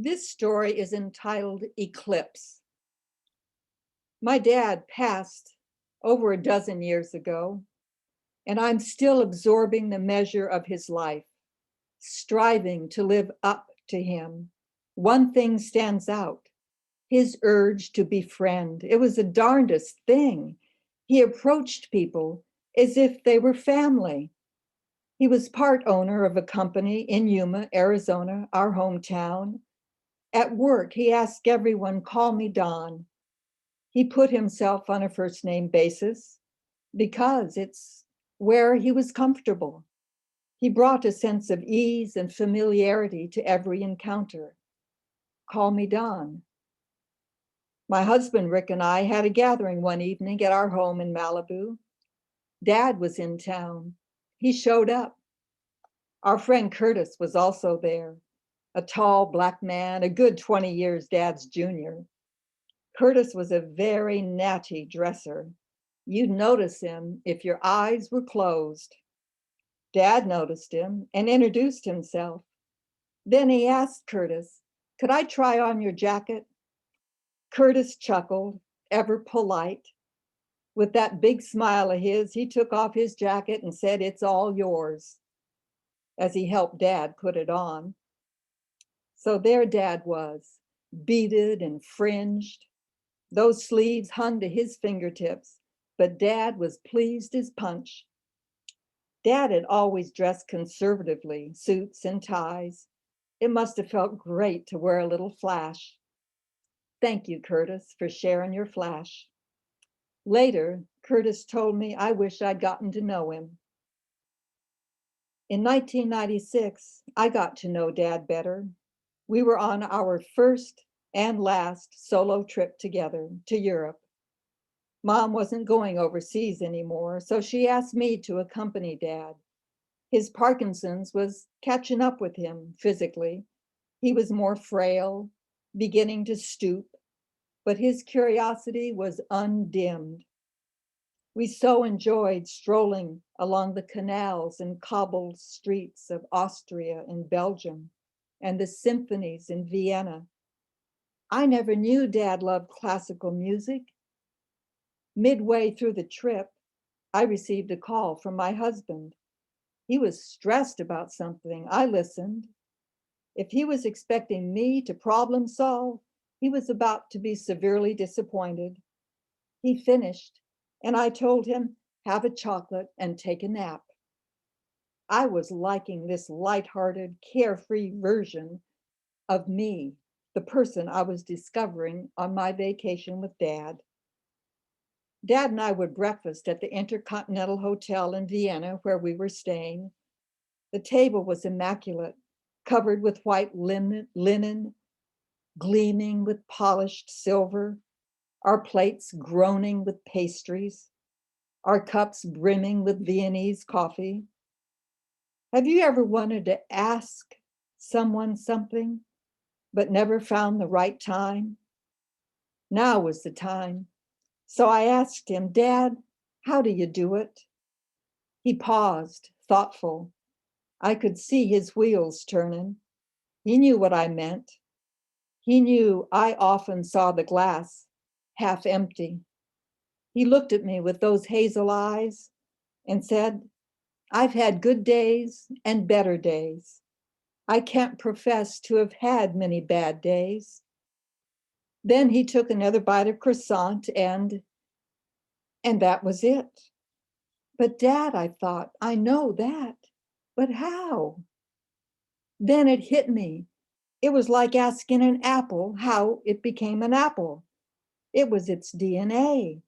This story is entitled Eclipse. My dad passed over a dozen years ago, and I'm still absorbing the measure of his life, striving to live up to him. One thing stands out, his urge to befriend. It was the darndest thing. He approached people as if they were family. He was part owner of a company in Yuma, Arizona, our hometown. At work, he asked everyone, call me Don. He put himself on a first name basis because it's where he was comfortable. He brought a sense of ease and familiarity to every encounter. Call me Don. My husband Rick and I had a gathering one evening at our home in Malibu. Dad was in town. He showed up. Our friend Curtis was also there, a tall black man, a good 20 years Dad's junior. Curtis was a very natty dresser. You'd notice him if your eyes were closed. Dad noticed him and introduced himself. Then he asked Curtis, could I try on your jacket? Curtis chuckled, ever polite. With that big smile of his, he took off his jacket and said, it's all yours, as he helped Dad put it on. So there Dad was, beaded and fringed. Those sleeves hung to his fingertips, but Dad was pleased as punch. Dad had always dressed conservatively, suits and ties. It must have felt great to wear a little flash. Thank you, Curtis, for sharing your flash. Later, Curtis told me I wish I'd gotten to know him. In 1996, I got to know Dad better. We were on our first and last solo trip together to Europe. Mom wasn't going overseas anymore, so she asked me to accompany Dad. His Parkinson's was catching up with him physically. He was more frail, beginning to stoop, but his curiosity was undimmed. We so enjoyed strolling along the canals and cobbled streets of Austria and Belgium and the symphonies in Vienna. I never knew Dad loved classical music. Midway through the trip, I received a call from my husband. He was stressed about something. I listened. If he was expecting me to problem solve, he was about to be severely disappointed. He finished, and I told him, have a chocolate and take a nap. I was liking this lighthearted, carefree version of me, the person I was discovering on my vacation with Dad. Dad and I would breakfast at the Intercontinental Hotel in Vienna, where we were staying. The table was immaculate, covered with white linen, gleaming with polished silver, our plates groaning with pastries, our cups brimming with Viennese coffee. Have you ever wanted to ask someone something, but never found the right time? Now was the time. So I asked him, Dad, how do you do it? He paused, thoughtful. I could see his wheels turning. He knew what I meant. He knew I often saw the glass half empty. He looked at me with those hazel eyes and said, I've had good days and better days. I can't profess to have had many bad days. Then he took another bite of croissant and that was it. But Dad, I thought, I know that, but how? Then it hit me. It was like asking an apple how it became an apple. It was its DNA.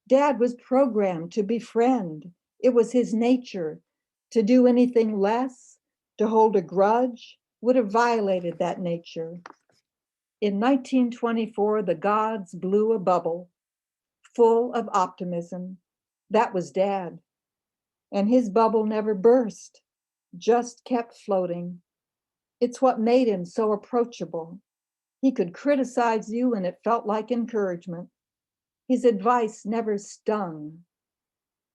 Dad was programmed to befriend. It was his nature. To do anything less, to hold a grudge, would have violated that nature. In 1924, the gods blew a bubble full of optimism. That was Dad. And his bubble never burst, just kept floating. It's what made him so approachable. He could criticize you and it felt like encouragement. His advice never stung.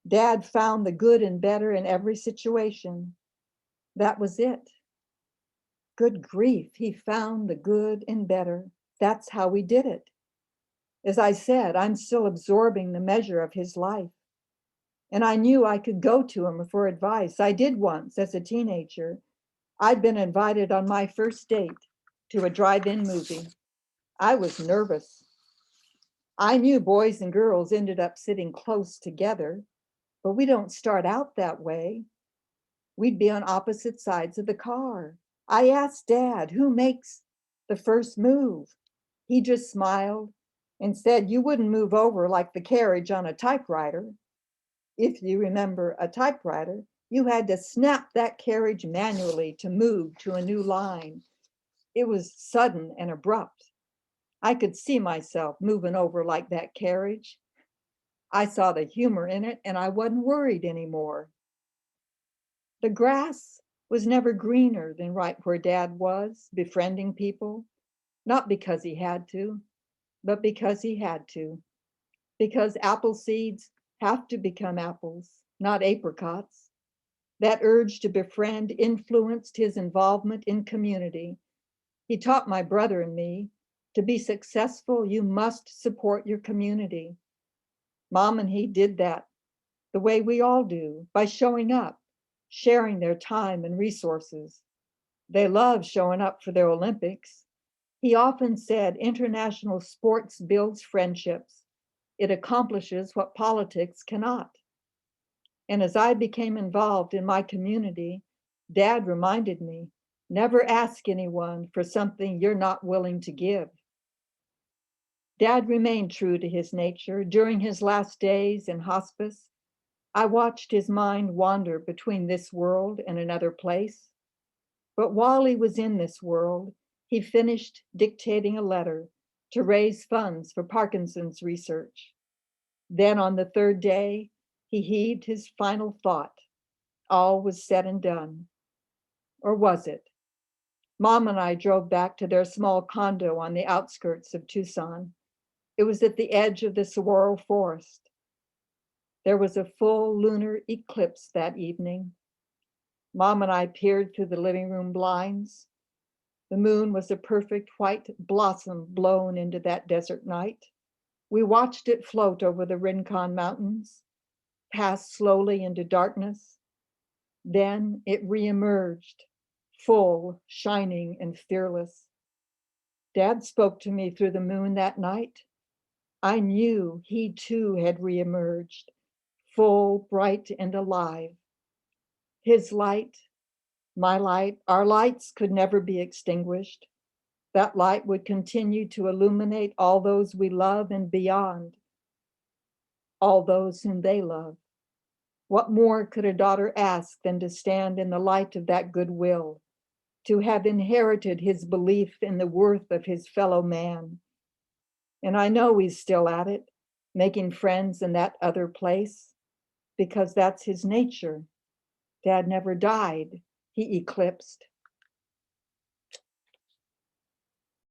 Dad found the good and better in every situation. That was it. Good grief, he found the good and better. That's how we did it. As I said, I'm still absorbing the measure of his life. And I knew I could go to him for advice. I did once as a teenager. I'd been invited on my first date to a drive-in movie. I was nervous. I knew boys and girls ended up sitting close together, but we don't start out that way. We'd be on opposite sides of the car. I asked Dad, who makes the first move? He just smiled and said, you wouldn't move over like the carriage on a typewriter. If you remember a typewriter, you had to snap that carriage manually to move to a new line. It was sudden and abrupt. I could see myself moving over like that carriage. I saw the humor in it and I wasn't worried anymore. The grass was never greener than right where Dad was, befriending people, not because he had to, but because he had to. Because apple seeds have to become apples, not apricots. That urge to befriend influenced his involvement in community. He taught my brother and me, to be successful, you must support your community. Mom and he did that the way we all do, by showing up, sharing their time and resources. They love showing up for their Olympics. He often said international sports builds friendships. It accomplishes what politics cannot. And as I became involved in my community, Dad reminded me, never ask anyone for something you're not willing to give. Dad remained true to his nature. During his last days in hospice, I watched his mind wander between this world and another place. But while he was in this world, he finished dictating a letter to raise funds for Parkinson's research. Then on the third day, he heaved his final thought. All was said and done. Or was it? Mom and I drove back to their small condo on the outskirts of Tucson. It was at the edge of the saguaro forest. There was a full lunar eclipse that evening. Mom and I peered through the living room blinds. The moon was a perfect white blossom blown into that desert night. We watched it float over the Rincon Mountains, pass slowly into darkness. Then it reemerged, full, shining, and fearless. Dad spoke to me through the moon that night. I knew he too had reemerged, full, bright, and alive. His light, my light, our lights could never be extinguished. That light would continue to illuminate all those we love and beyond, all those whom they love. What more could a daughter ask than to stand in the light of that goodwill, to have inherited his belief in the worth of his fellow man? And I know he's still at it, making friends in that other place, because that's his nature. Dad never died, he eclipsed.